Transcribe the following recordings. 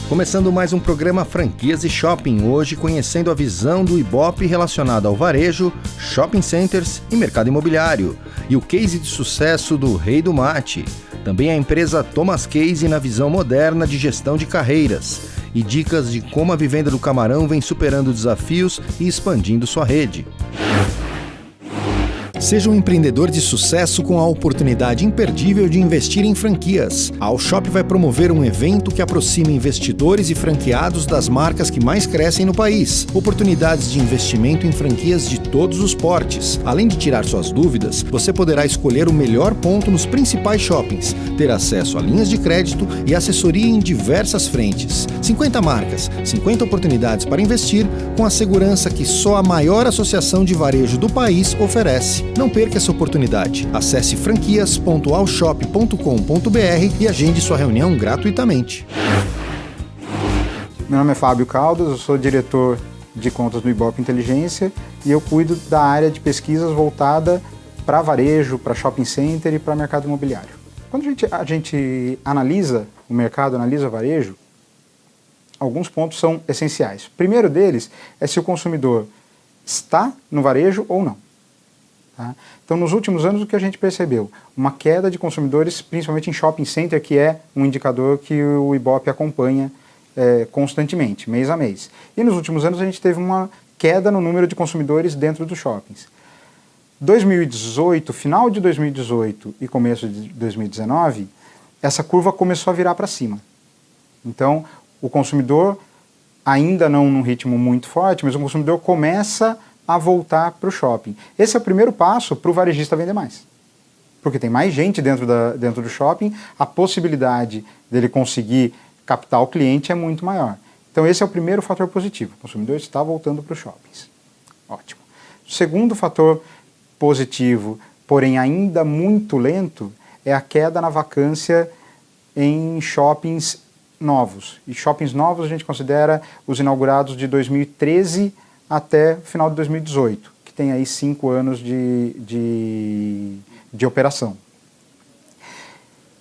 Começando mais um programa Franquias e Shopping, hoje conhecendo a visão do Ibope relacionada ao varejo, shopping centers e mercado imobiliário, e o case de sucesso do Rei do Mate. Também a empresa Thomas Case na visão moderna de gestão de carreiras, e dicas de como a vivenda do camarão vem superando desafios e expandindo sua rede. Seja um empreendedor de sucesso com a oportunidade imperdível de investir em franquias. A Allshop vai promover um evento que aproxima investidores e franqueados das marcas que mais crescem no país. Oportunidades de investimento em franquias de todos os portes. Além de tirar suas dúvidas, você poderá escolher o melhor ponto nos principais shoppings, ter acesso a linhas de crédito e assessoria em diversas frentes. 50 marcas, 50 oportunidades para investir com a segurança que só a maior associação de varejo do país oferece. Não perca essa oportunidade. Acesse franquias.allshop.com.br e agende sua reunião gratuitamente. Meu nome é Fábio Caldas, eu sou diretor de contas do Ibope Inteligência e eu cuido da área de pesquisas voltada para varejo, para shopping center e para mercado imobiliário. Quando a gente analisa o mercado, analisa o varejo, alguns pontos são essenciais. O primeiro deles é se o consumidor está no varejo ou não. Tá? Então, nos últimos anos, o que a gente percebeu? Uma queda de consumidores, principalmente em shopping center, que é um indicador que o Ibope acompanha constantemente, mês a mês. E nos últimos anos a gente teve uma queda no número de consumidores dentro dos shoppings. 2018, final de 2018 e começo de 2019, essa curva começou a virar para cima. Então, o consumidor, ainda não num ritmo muito forte, mas o consumidor começa a voltar para o shopping. Esse é o primeiro passo para o varejista vender mais. Porque tem mais gente dentro do shopping, a possibilidade dele conseguir captar o cliente é muito maior. Então esse é o primeiro fator positivo. O consumidor está voltando para os shoppings. Ótimo. O segundo fator positivo, porém ainda muito lento, é a queda na vacância em shoppings novos. E shoppings novos a gente considera os inaugurados de 2013 até o final de 2018, que tem aí 5 anos de operação.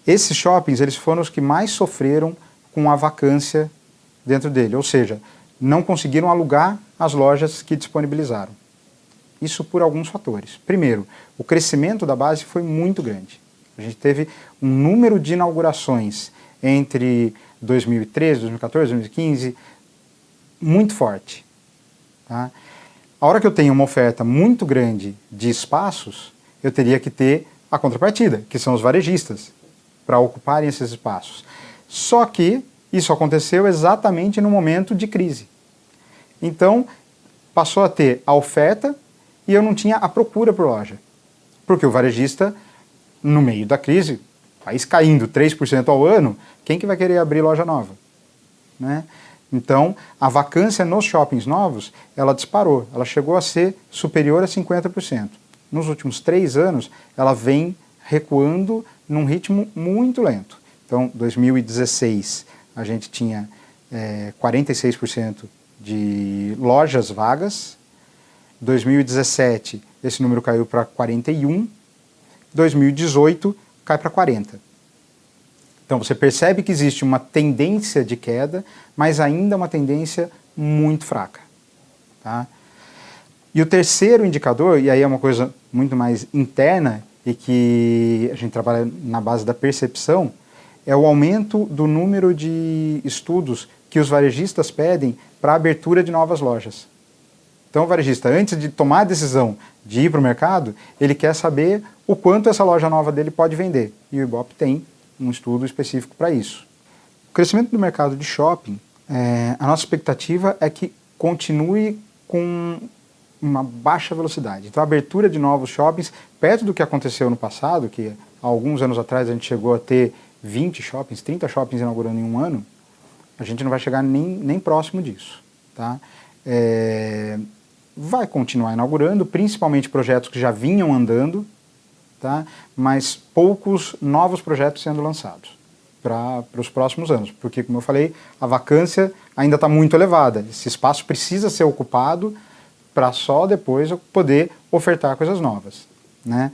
Esses shoppings eles foram os que mais sofreram com a vacância dentro dele, ou seja, não conseguiram alugar as lojas que disponibilizaram. Isso por alguns fatores. Primeiro, o crescimento da base foi muito grande. A gente teve um número de inaugurações entre 2013, 2014, 2015, muito forte. Tá? A hora que eu tenho uma oferta muito grande de espaços, eu teria que ter a contrapartida, que são os varejistas, para ocuparem esses espaços. Só que isso aconteceu exatamente no momento de crise. Então, passou a ter a oferta e eu não tinha a procura por loja. Porque o varejista, no meio da crise, país caindo 3% ao ano, quem que vai querer abrir loja nova? Né? Então, a vacância nos shoppings novos, ela disparou, ela chegou a ser superior a 50%. Nos últimos 3 anos, ela vem recuando num ritmo muito lento. Então, 2016, a gente tinha 46% de lojas vagas. 2017, esse número caiu para 41%. 2018, cai para 40%. Então você percebe que existe uma tendência de queda, mas ainda uma tendência muito fraca. Tá? E o terceiro indicador, e aí é uma coisa muito mais interna e que a gente trabalha na base da percepção, é o aumento do número de estudos que os varejistas pedem para a abertura de novas lojas. Então o varejista, antes de tomar a decisão de ir para o mercado, ele quer saber o quanto essa loja nova dele pode vender. E o Ibope tem um estudo específico para isso. O crescimento do mercado de shopping, a nossa expectativa é que continue com uma baixa velocidade. Então a abertura de novos shoppings, perto do que aconteceu no passado, que há alguns anos atrás a gente chegou a ter 20 shoppings, 30 shoppings inaugurando em um ano, a gente não vai chegar nem próximo disso. Tá? Vai continuar inaugurando, principalmente projetos que já vinham andando, tá? Mas poucos novos projetos sendo lançados para os próximos anos, porque, como eu falei, a vacância ainda está muito elevada. Esse espaço precisa ser ocupado para só depois eu poder ofertar coisas novas. Né?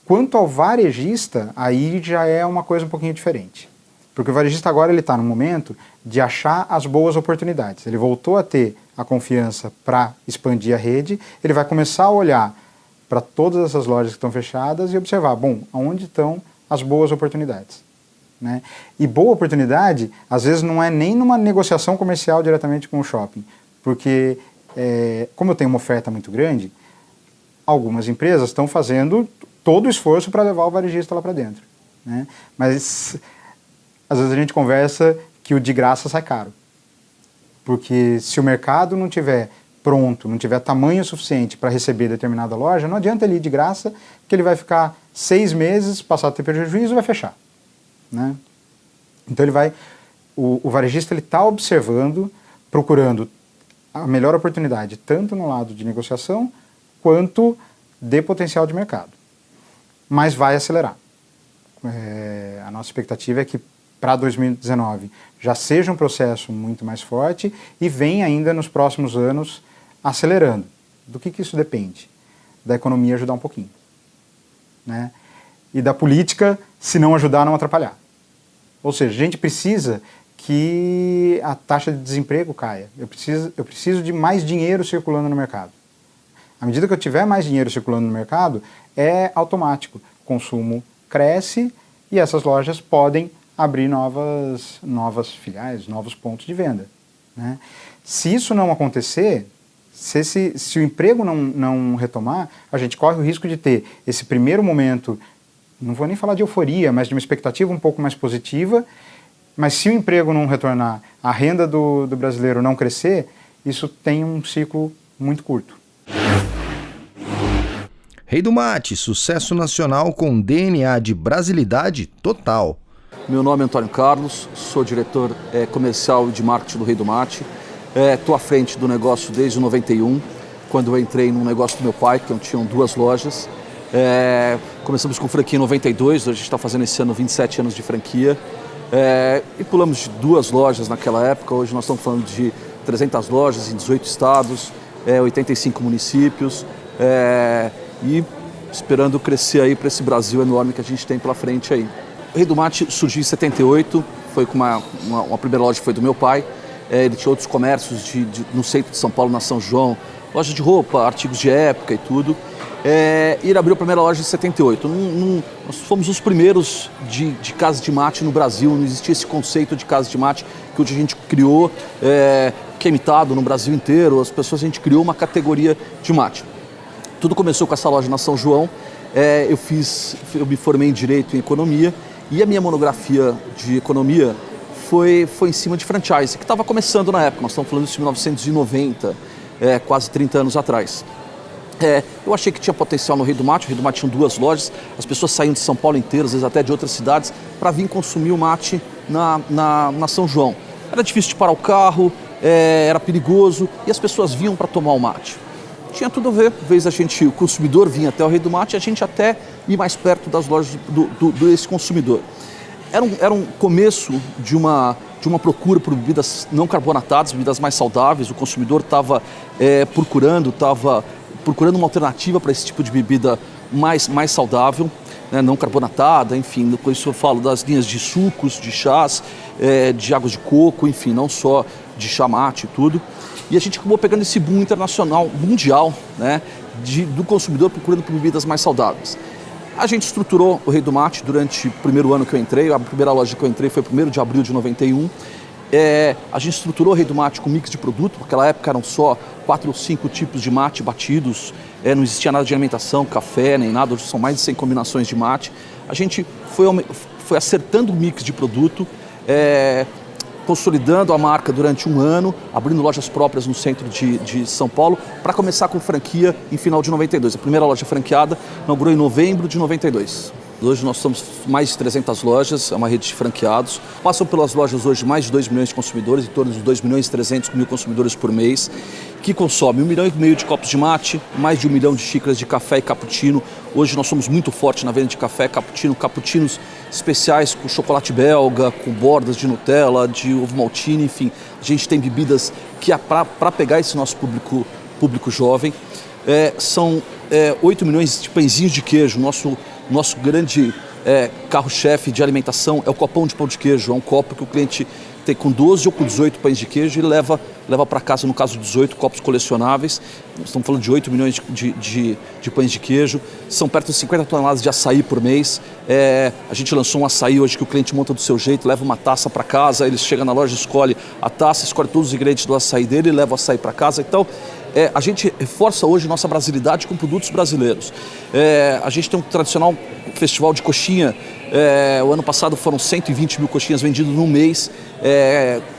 Quanto ao varejista, aí já é uma coisa um pouquinho diferente. Porque o varejista agora está no momento de achar as boas oportunidades. Ele voltou a ter a confiança para expandir a rede, ele vai começar a olhar para todas essas lojas que estão fechadas e observar, bom, aonde estão as boas oportunidades. Né? E boa oportunidade, às vezes, não é nem numa negociação comercial diretamente com o shopping, porque, como eu tenho uma oferta muito grande, algumas empresas estão fazendo todo o esforço para levar o varejista lá para dentro. Né? Mas, às vezes, a gente conversa que o de graça sai caro. Porque se o mercado não tiver pronto, não tiver tamanho suficiente para receber determinada loja, não adianta ele ir de graça, que ele vai ficar 6 meses, passar a ter prejuízo e vai fechar. Né? Então o varejista está observando, procurando a melhor oportunidade, tanto no lado de negociação, quanto de potencial de mercado. Mas vai acelerar. A nossa expectativa é que para 2019 já seja um processo muito mais forte e vem ainda nos próximos anos acelerando. Do que isso depende? Da economia ajudar um pouquinho. Né? E da política, se não ajudar, não atrapalhar. Ou seja, a gente precisa que a taxa de desemprego caia. Eu preciso de mais dinheiro circulando no mercado. À medida que eu tiver mais dinheiro circulando no mercado, é automático. O consumo cresce e essas lojas podem abrir novas filiais, novos pontos de venda. Né? Se isso não acontecer, se o emprego não retomar, a gente corre o risco de ter esse primeiro momento, não vou nem falar de euforia, mas de uma expectativa um pouco mais positiva, mas se o emprego não retornar, a renda do brasileiro não crescer, isso tem um ciclo muito curto. Rei do Mate, sucesso nacional com DNA de brasilidade total. Meu nome é Antônio Carlos, sou diretor comercial de marketing do Rei do Mate. Estou à frente do negócio desde 91, quando eu entrei no negócio do meu pai, que tinham 2 lojas. Começamos com franquia em 92, hoje a gente está fazendo esse ano 27 anos de franquia. E pulamos de 2 lojas naquela época, hoje nós estamos falando de 300 lojas em 18 estados, 85 municípios. E esperando crescer aí para esse Brasil enorme que a gente tem pela frente aí. O Rei do Mate surgiu em 78, foi com uma primeira loja que foi do meu pai. Ele tinha outros comércios no centro de São Paulo, na São João, loja de roupa, artigos de época e tudo. E ele abriu a primeira loja em 78. Nós fomos os primeiros de casa de mate no Brasil, não existia esse conceito de casa de mate que hoje a gente criou, que é imitado no Brasil inteiro. A gente criou uma categoria de mate. Tudo começou com essa loja na São João. Eu me formei em Direito e Economia e a minha monografia de Economia foi em cima de franchise, que estava começando na época. Nós estamos falando de 1990, quase 30 anos atrás. Eu achei que tinha potencial no Rei do Mate. O Rei do Mate tinha 2 lojas, as pessoas saíam de São Paulo inteiro, às vezes até de outras cidades, para vir consumir o mate na São João. Era difícil de parar o carro, era perigoso e as pessoas vinham para tomar o mate. Tinha tudo a ver, o consumidor vinha até o Rei do Mate e a gente até ir mais perto das lojas desse consumidor. Era um começo de uma procura por bebidas não carbonatadas, bebidas mais saudáveis. O consumidor estava procurando uma alternativa para esse tipo de bebida mais saudável, né, não carbonatada, enfim. Com isso eu falo das linhas de sucos, de chás, de águas de coco, enfim, não só de chá mate e tudo. E a gente acabou pegando esse boom internacional, mundial, né, do consumidor procurando por bebidas mais saudáveis. A gente estruturou o Rei do Mate durante o primeiro ano que eu entrei. A primeira loja que eu entrei foi 1º de abril de 91. A gente estruturou o Rei do Mate com mix de produto. Naquela época eram só 4 ou 5 tipos de mate batidos. Não existia nada de alimentação, café, nem nada. Hoje são mais de 100 combinações de mate. A gente foi acertando o mix de produto, consolidando a marca durante um ano, abrindo lojas próprias no centro de São Paulo, para começar com franquia em final de 92. A primeira loja franqueada inaugurou em novembro de 92. Hoje nós somos mais de 300 lojas, é uma rede de franqueados. Passam pelas lojas hoje mais de 2 milhões de consumidores, em torno de 2.300.000 consumidores por mês, que consomem 1,5 milhão de copos de mate, mais de 1 milhão de xícaras de café e cappuccino. Hoje nós somos muito fortes na venda de café, cappuccinos especiais com chocolate belga, com bordas de Nutella, de ovo maltine, enfim. A gente tem bebidas que é para pegar esse nosso público jovem. São 8 milhões de pãezinhos de queijo. Nosso grande carro-chefe de alimentação é o copão de pão de queijo. É um copo que o cliente tem com 12 ou com 18 pães de queijo e leva para casa, no caso 18 copos colecionáveis. Estamos falando de 8 milhões de pães de queijo. São perto de 50 toneladas de açaí por mês. A gente lançou um açaí hoje que o cliente monta do seu jeito, leva uma taça para casa, ele chega na loja, escolhe a taça, escolhe todos os ingredientes do açaí dele e leva o açaí para casa. Então, a gente reforça hoje nossa brasilidade com produtos brasileiros. A gente tem um tradicional festival de coxinha. O ano passado foram 120 mil coxinhas vendidas num mês,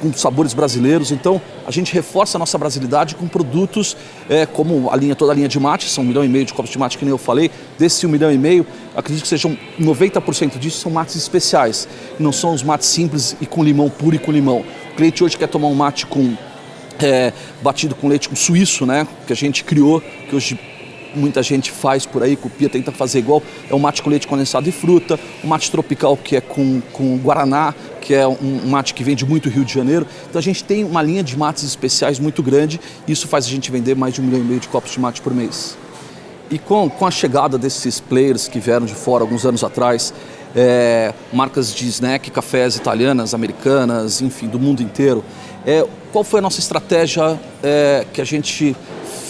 com sabores brasileiros. Então, a gente reforça a nossa brasilidade com produtos como toda a linha de mate, são 1,5 milhão de copos de mate, que nem eu falei. Desse 1,5 milhão, acredito que sejam 90% disso são mates especiais. Não são os mates simples e com limão puro e com limão. O cliente hoje quer tomar um mate batido com leite suíço, né, que a gente criou, que hoje muita gente faz por aí, copia, tenta fazer igual. É um mate com leite condensado e fruta, um mate tropical que é com guaraná, que é um mate que vem de muito Rio de Janeiro. Então a gente tem uma linha de mates especiais muito grande e isso faz a gente vender mais de 1,5 milhão de copos de mate por mês. E com a chegada desses players que vieram de fora alguns anos atrás, marcas de snack, cafés italianas, americanas, enfim, do mundo inteiro, qual foi a nossa estratégia que a gente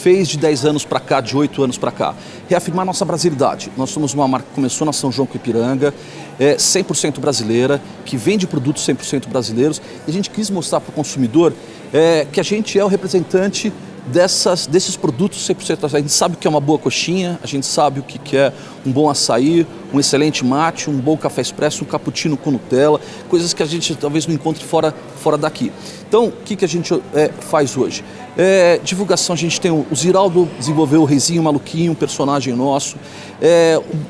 fez de 10 anos para cá, de 8 anos para cá? Reafirmar nossa brasilidade. Nós somos uma marca que começou na São João com Ipiranga, 100% brasileira, que vende produtos 100% brasileiros, e a gente quis mostrar para o consumidor que a gente é o representante desses produtos 100%. A gente sabe o que é uma boa coxinha, a gente sabe o que é um bom açaí, um excelente mate, um bom café expresso, um cappuccino com Nutella, coisas que a gente talvez não encontre fora daqui. Então, o que a gente faz hoje? Divulgação, a gente tem o Ziraldo desenvolveu o Reizinho Maluquinho, um personagem nosso.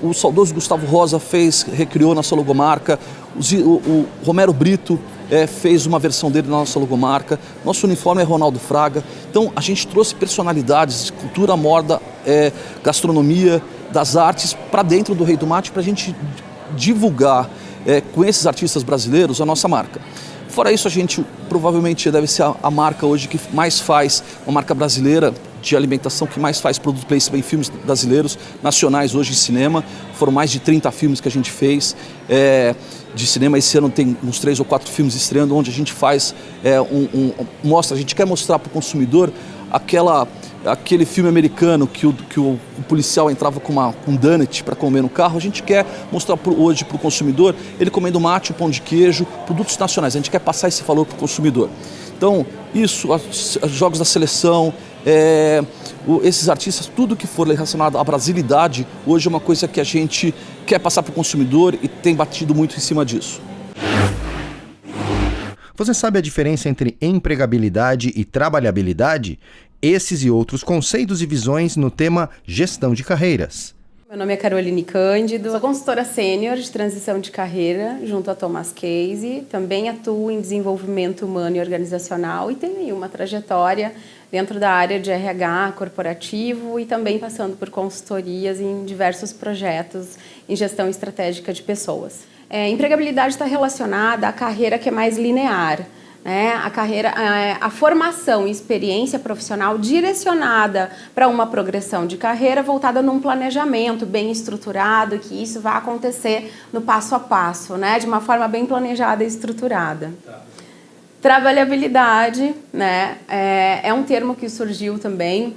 O saudoso Gustavo Rosa recriou nossa logomarca. O Romero Brito fez uma versão dele na nossa logomarca. Nosso uniforme é Ronaldo Fraga. Então, a gente trouxe personalidades, cultura, moda, gastronomia, das artes para dentro do Rei do Mate para a gente divulgar com esses artistas brasileiros a nossa marca. Fora isso, a gente provavelmente deve ser a marca hoje que mais faz, uma marca brasileira de alimentação que mais faz product placement em filmes brasileiros, nacionais hoje em cinema. Foram mais de 30 filmes que a gente fez de cinema. Esse ano tem uns 3 ou 4 filmes estreando, onde a gente faz, a gente quer mostrar para o consumidor aquele filme americano que o policial entrava com um donut para comer no carro. A gente quer mostrar hoje para o consumidor, ele comendo mate, pão de queijo, produtos nacionais. A gente quer passar esse valor para o consumidor. Então, isso, os jogos da seleção, esses artistas, tudo que for relacionado à brasilidade, hoje é uma coisa que a gente quer passar para o consumidor e tem batido muito em cima disso. Você sabe a diferença entre empregabilidade e trabalhabilidade? Esses e outros conceitos e visões no tema Gestão de Carreiras. Meu nome é Caroline Cândido, sou consultora sênior de transição de carreira junto a Thomas Case. Também atuo em desenvolvimento humano e organizacional e tenho aí uma trajetória dentro da área de RH corporativo e também passando por consultorias em diversos projetos em gestão estratégica de pessoas. Empregabilidade está relacionada à carreira que é mais linear. A formação e experiência profissional direcionada para uma progressão de carreira voltada num planejamento bem estruturado, que isso vai acontecer no passo a passo, de uma forma bem planejada e estruturada. Trabalhabilidade, é um termo que surgiu também,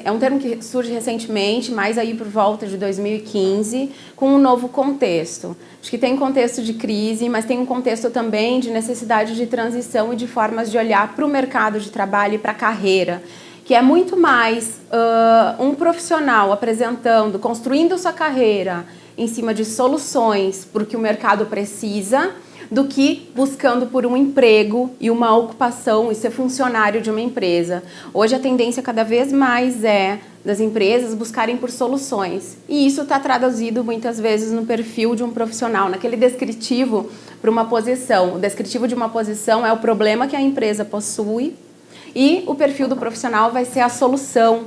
é um termo que surge recentemente, mais aí por volta de 2015, com um novo contexto. Acho que tem um contexto de crise, mas tem um contexto também de necessidade de transição e de formas de olhar para o mercado de trabalho e para a carreira, que é muito mais um profissional apresentando, construindo sua carreira em cima de soluções para o que o mercado precisa, do que buscando por um emprego e uma ocupação e ser funcionário de uma empresa. Hoje a tendência cada vez mais é das empresas buscarem por soluções. E isso está traduzido muitas vezes no perfil de um profissional, naquele descritivo para uma posição. O descritivo de uma posição é o problema que a empresa possui e o perfil do profissional vai ser a solução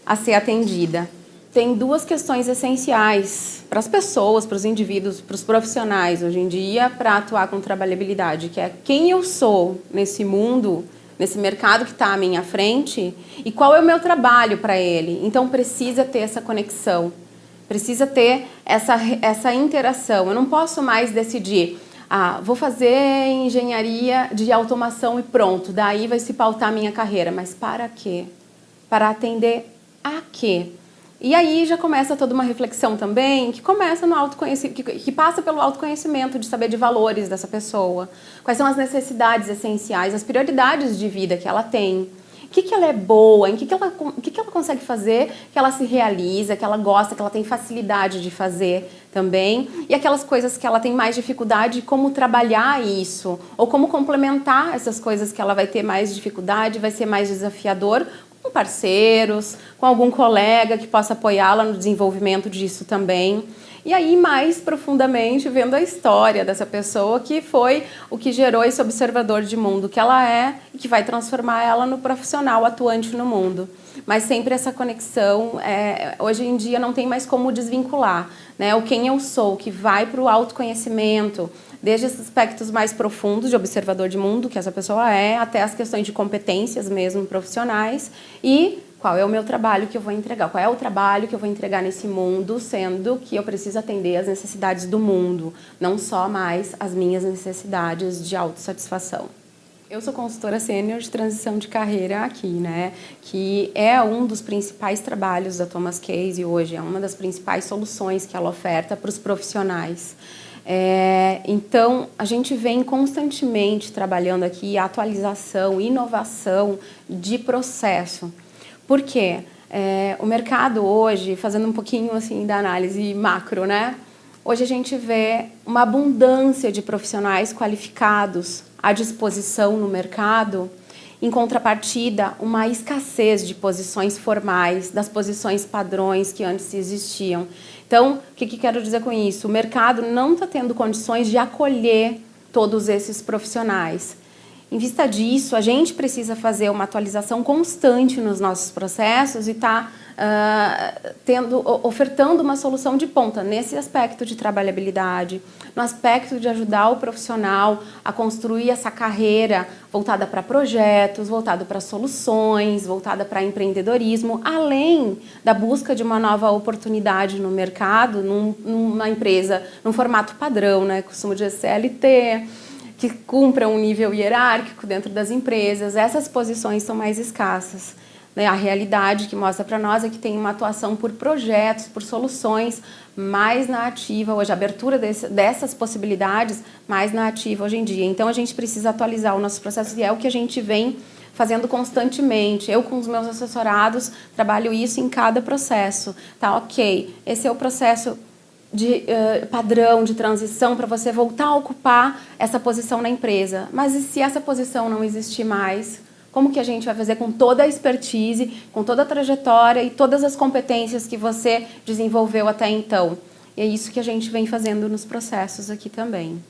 a ser atendida. Tem duas questões essenciais para as pessoas, para os indivíduos, para os profissionais hoje em dia, para atuar com trabalhabilidade, que é quem eu sou nesse mundo, nesse mercado que está à minha frente e qual é o meu trabalho para ele. Então precisa ter essa conexão Precisa ter essa interação. Eu não posso mais decidir, vou fazer engenharia de automação e pronto, daí vai se pautar a minha carreira. Mas para quê? Para atender a quê? E aí já começa toda uma reflexão também, que começa no autoconhecimento, que passa pelo autoconhecimento de saber de valores dessa pessoa. Quais são as necessidades essenciais, as prioridades de vida que ela tem. O que ela é boa, o que ela consegue fazer, que ela se realiza, que ela gosta, que ela tem facilidade de fazer também. E aquelas coisas que ela tem mais dificuldade, como trabalhar isso, ou como complementar essas coisas que ela vai ter mais dificuldade, vai ser mais desafiador, com parceiros, com algum colega que possa apoiá-la no desenvolvimento disso também. E aí, mais profundamente, vendo a história dessa pessoa, que foi o que gerou esse observador de mundo que ela é e que vai transformar ela no profissional atuante no mundo. Mas sempre essa conexão, hoje em dia não tem mais como desvincular, né? O quem eu sou, que vai para o autoconhecimento, desde esses aspectos mais profundos de observador de mundo, que essa pessoa é, até as questões de competências mesmo profissionais, e qual é o meu trabalho que eu vou entregar, qual é o trabalho que eu vou entregar nesse mundo, sendo que eu preciso atender às necessidades do mundo, não só mais as minhas necessidades de autossatisfação. Eu sou consultora sênior de transição de carreira aqui, né? Que é um dos principais trabalhos da Thomas Case hoje, é uma das principais soluções que ela oferta para os profissionais. Então, a gente vem constantemente trabalhando aqui a atualização, inovação de processo. Por quê? O mercado hoje, fazendo um pouquinho assim da análise macro, né? Hoje a gente vê uma abundância de profissionais qualificados à disposição no mercado, em contrapartida, uma escassez de posições formais, das posições padrões que antes existiam. Então, o que quero dizer com isso? O mercado não está tendo condições de acolher todos esses profissionais. Em vista disso, a gente precisa fazer uma atualização constante nos nossos processos e estar ofertando uma solução de ponta nesse aspecto de trabalhabilidade, no aspecto de ajudar o profissional a construir essa carreira voltada para projetos, voltada para soluções, voltada para empreendedorismo, além da busca de uma nova oportunidade no mercado, numa empresa, num formato padrão, né? Costumo dizer CLT, que cumpra um nível hierárquico dentro das empresas. Essas posições são mais escassas. A realidade que mostra para nós é que tem uma atuação por projetos, por soluções mais na ativa hoje, a abertura dessas possibilidades mais na ativa hoje em dia. Então, a gente precisa atualizar o nosso processo e é o que a gente vem fazendo constantemente. Eu, com os meus assessorados, trabalho isso em cada processo. Tá, ok, esse é o processo de padrão de transição para você voltar a ocupar essa posição na empresa. Mas e se essa posição não existir mais? Como que a gente vai fazer com toda a expertise, com toda a trajetória e todas as competências que você desenvolveu até então? E é isso que a gente vem fazendo nos processos aqui também.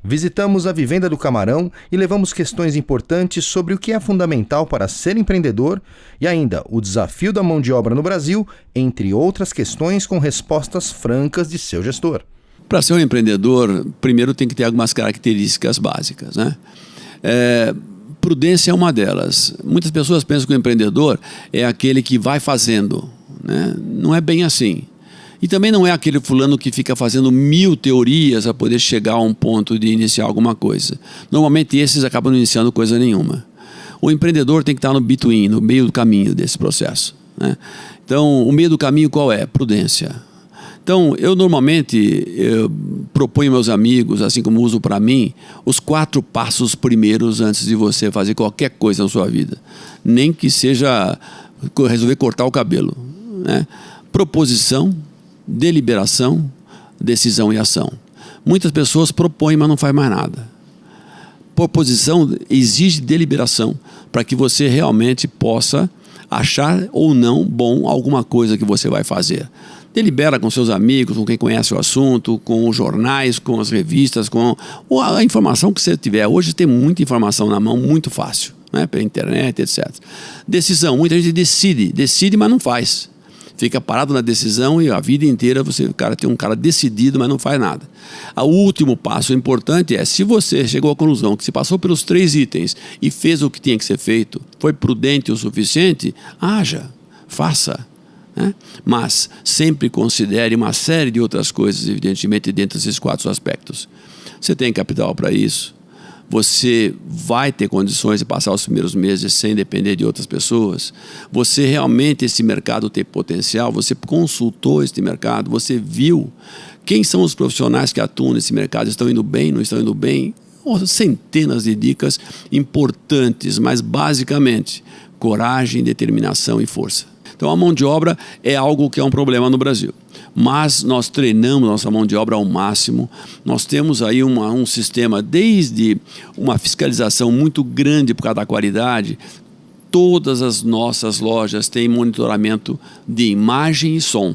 Visitamos a Vivenda do Camarão e levamos questões importantes sobre o que é fundamental para ser empreendedor e ainda o desafio da mão de obra no Brasil, entre outras questões com respostas francas de seu gestor. Para ser um empreendedor, primeiro tem que ter algumas características básicas, né? Prudência é uma delas. Muitas pessoas pensam que o empreendedor é aquele que vai fazendo, né? Não é bem assim. E também não é aquele fulano que fica fazendo 1000 teorias para poder chegar a um ponto de iniciar alguma coisa. Normalmente esses acabam não iniciando coisa nenhuma. O empreendedor tem que estar no between, no meio do caminho desse processo, né? Então, o meio do caminho qual é? Prudência. Então, eu proponho aos meus amigos, assim como uso para mim, os 4 passos primeiros antes de você fazer qualquer coisa na sua vida. Nem que seja resolver cortar o cabelo, né? Proposição, deliberação, decisão e ação. Muitas pessoas propõem, mas não faz mais nada. Proposição exige deliberação para que você realmente possa achar ou não bom alguma coisa que você vai fazer. Delibera com seus amigos, com quem conhece o assunto, com os jornais, com as revistas, com a informação que você tiver. Hoje tem muita informação na mão, muito fácil, né? Pela internet, etc. Decisão, muita gente decide, mas não faz. Fica parado na decisão e a vida inteira tem um cara decidido, mas não faz nada. O último passo importante é, se você chegou à conclusão que se passou pelos 3 itens e fez o que tinha que ser feito, foi prudente o suficiente, haja, faça. né? Mas sempre considere uma série de outras coisas, evidentemente, dentro desses 4 aspectos. Você tem capital para isso, você vai ter condições de passar os primeiros meses sem depender de outras pessoas, você realmente, esse mercado tem potencial, você consultou este mercado, você viu quem são os profissionais que atuam nesse mercado, estão indo bem, não estão indo bem, centenas de dicas importantes, mas basicamente coragem, determinação e força. Então a mão de obra é algo que é um problema no Brasil, mas nós treinamos nossa mão de obra ao máximo. Nós temos aí um sistema, desde uma fiscalização muito grande por causa da qualidade. Todas as nossas lojas têm monitoramento de imagem e som.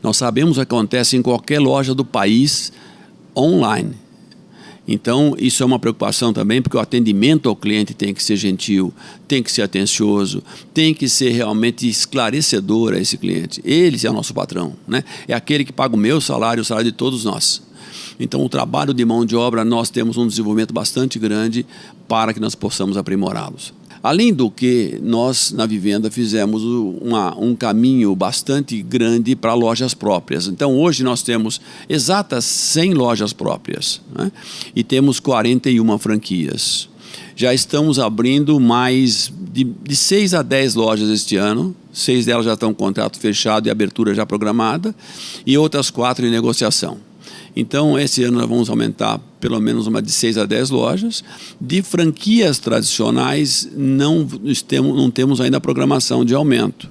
Nós sabemos o que acontece em qualquer loja do país online. Então, isso é uma preocupação também, porque o atendimento ao cliente tem que ser gentil, tem que ser atencioso, tem que ser realmente esclarecedor a esse cliente. Ele é o nosso patrão, né? É aquele que paga o meu salário, o salário de todos nós. Então, o trabalho de mão de obra, nós temos um desenvolvimento bastante grande para que nós possamos aprimorá-los. Além do que, nós na Vivenda fizemos um caminho bastante grande para lojas próprias. Então hoje nós temos exatas 100 lojas próprias, né? E temos 41 franquias. Já estamos abrindo mais de 6 a 10 lojas este ano. 6 delas já estão com contrato fechado e abertura já programada, e outras 4 em negociação. Então, esse ano nós vamos aumentar pelo menos uma de 6 a 10 lojas. De franquias tradicionais, não temos ainda a programação de aumento.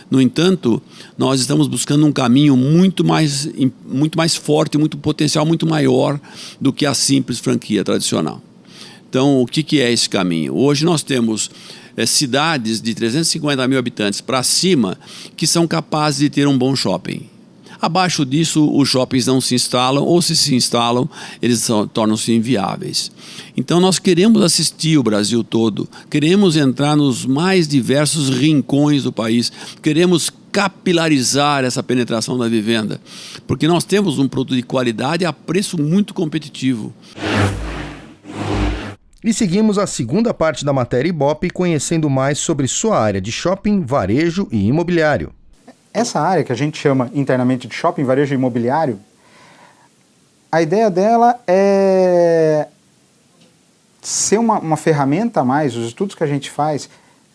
No entanto, nós estamos buscando um caminho muito mais forte, muito potencial, muito maior do que a simples franquia tradicional. Então, o que é esse caminho? Hoje nós temos cidades de 350 mil habitantes para cima que são capazes de ter um bom shopping. Abaixo disso, os shoppings não se instalam, ou se instalam, eles tornam-se inviáveis. Então, nós queremos assistir o Brasil todo, queremos entrar nos mais diversos rincões do país, queremos capilarizar essa penetração da vivenda, porque nós temos um produto de qualidade a preço muito competitivo. E seguimos a segunda parte da matéria Ibope, conhecendo mais sobre sua área de shopping, varejo e imobiliário. Essa área que a gente chama internamente de shopping, varejo e imobiliário, a ideia dela é ser uma ferramenta a mais. Os estudos que a gente faz,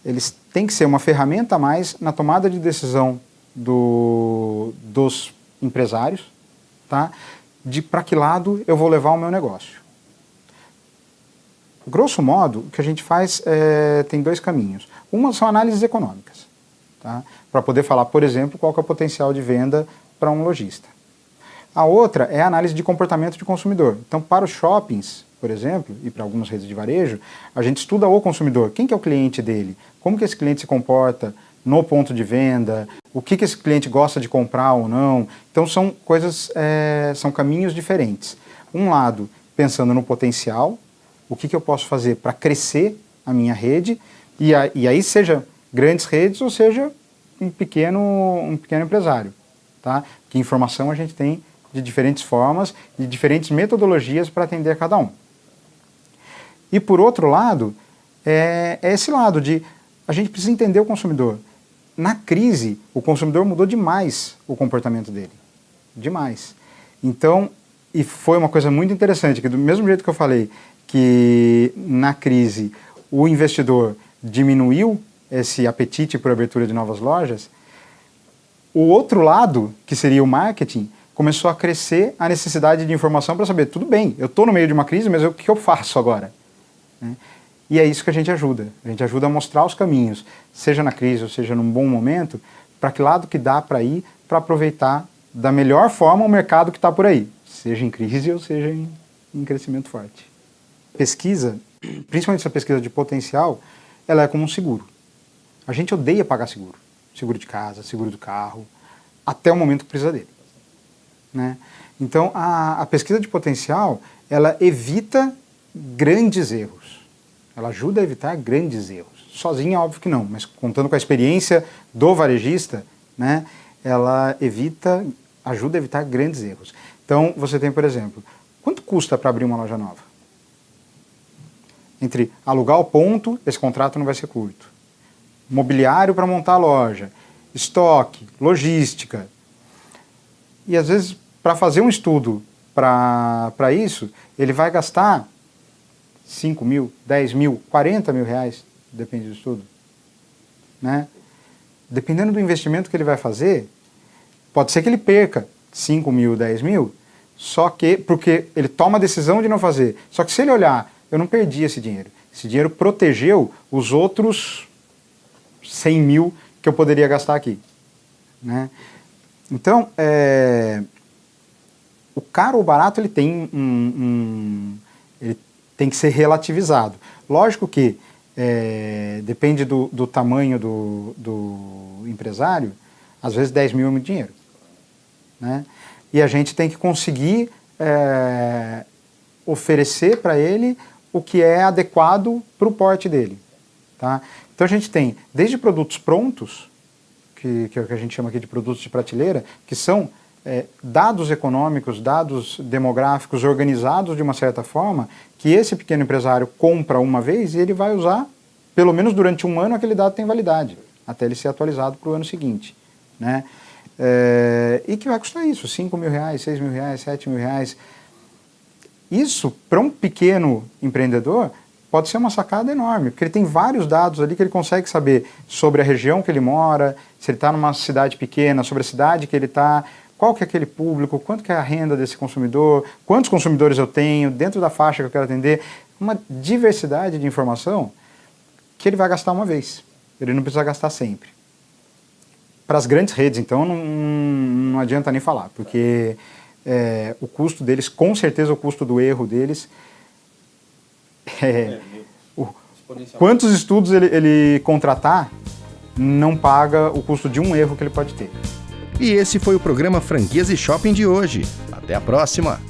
eles têm que ser uma ferramenta a mais na tomada de decisão dos empresários, tá? De para que lado eu vou levar o meu negócio. Grosso modo, o que a gente faz tem 2 caminhos. Uma são análises econômicas, tá? Para poder falar, por exemplo, qual que é o potencial de venda para um lojista. A outra é a análise de comportamento de consumidor. Então, para os shoppings, por exemplo, e para algumas redes de varejo, a gente estuda o consumidor. Quem que é o cliente dele? Como que esse cliente se comporta no ponto de venda? O que esse cliente gosta de comprar ou não? Então, são coisas, são caminhos diferentes. Um lado, pensando no potencial, o que eu posso fazer para crescer a minha rede, e aí seja grandes redes ou seja um pequeno empresário, tá? Que informação a gente tem de diferentes formas, de diferentes metodologias para atender a cada um. E por outro lado, é esse lado de a gente precisa entender o consumidor. Na crise, o consumidor mudou demais o comportamento dele. Demais. Então, e foi uma coisa muito interessante, que do mesmo jeito que eu falei que na crise o investidor diminuiu esse apetite por abertura de novas lojas, o outro lado, que seria o marketing, começou a crescer a necessidade de informação para saber, tudo bem, eu estou no meio de uma crise, mas o que eu faço agora? Né? E é isso que a gente ajuda. A gente ajuda a mostrar os caminhos, seja na crise ou seja num bom momento, para que lado que dá para ir, para aproveitar da melhor forma o mercado que está por aí, seja em crise ou seja em crescimento forte. Pesquisa, principalmente essa pesquisa de potencial, ela é como um seguro. A gente odeia pagar seguro. Seguro de casa, seguro do carro, até o momento que precisa dele. Né? Então, a pesquisa de potencial, ela evita grandes erros. Ela ajuda a evitar grandes erros. Sozinha, óbvio que não, mas contando com a experiência do varejista, né, ela ajuda a evitar grandes erros. Então, você tem, por exemplo, quanto custa para abrir uma loja nova? Entre alugar o ponto, esse contrato não vai ser curto. Mobiliário para montar a loja, estoque, logística. E às vezes, para fazer um estudo para isso, ele vai gastar 5 mil, 10 mil, 40 mil reais, depende do estudo. Né? Dependendo do investimento que ele vai fazer, pode ser que ele perca 5 mil, 10 mil, só que, porque ele toma a decisão de não fazer. Só que se ele olhar, eu não perdi esse dinheiro. Esse dinheiro protegeu os outros 100 mil que eu poderia gastar aqui. Né? Então, o caro ou barato ele tem ele tem que ser relativizado. Lógico que depende do tamanho do empresário, às vezes 10 mil é muito dinheiro. Né? E a gente tem que conseguir oferecer para ele o que é adequado para o porte dele. Tá? Então a gente tem desde produtos prontos, que é o que a gente chama aqui de produtos de prateleira, que são dados econômicos, dados demográficos organizados de uma certa forma, que esse pequeno empresário compra uma vez e ele vai usar, pelo menos durante um ano, aquele dado tem validade, até ele ser atualizado para o ano seguinte. Né? E que vai custar isso, 5 mil reais, 6 mil reais, 7 mil reais. Isso, para um pequeno empreendedor, pode ser uma sacada enorme, porque ele tem vários dados ali que ele consegue saber sobre a região que ele mora, se ele está numa cidade pequena, sobre a cidade que ele está, qual que é aquele público, quanto que é a renda desse consumidor, quantos consumidores eu tenho, dentro da faixa que eu quero atender, uma diversidade de informação que ele vai gastar uma vez, ele não precisa gastar sempre. Para as grandes redes, então, não adianta nem falar, porque o custo deles, com certeza o custo do erro deles, quantos estudos ele contratar, não paga o custo de um erro que ele pode ter. E esse foi o programa Franquias e Shopping de hoje. Até a próxima!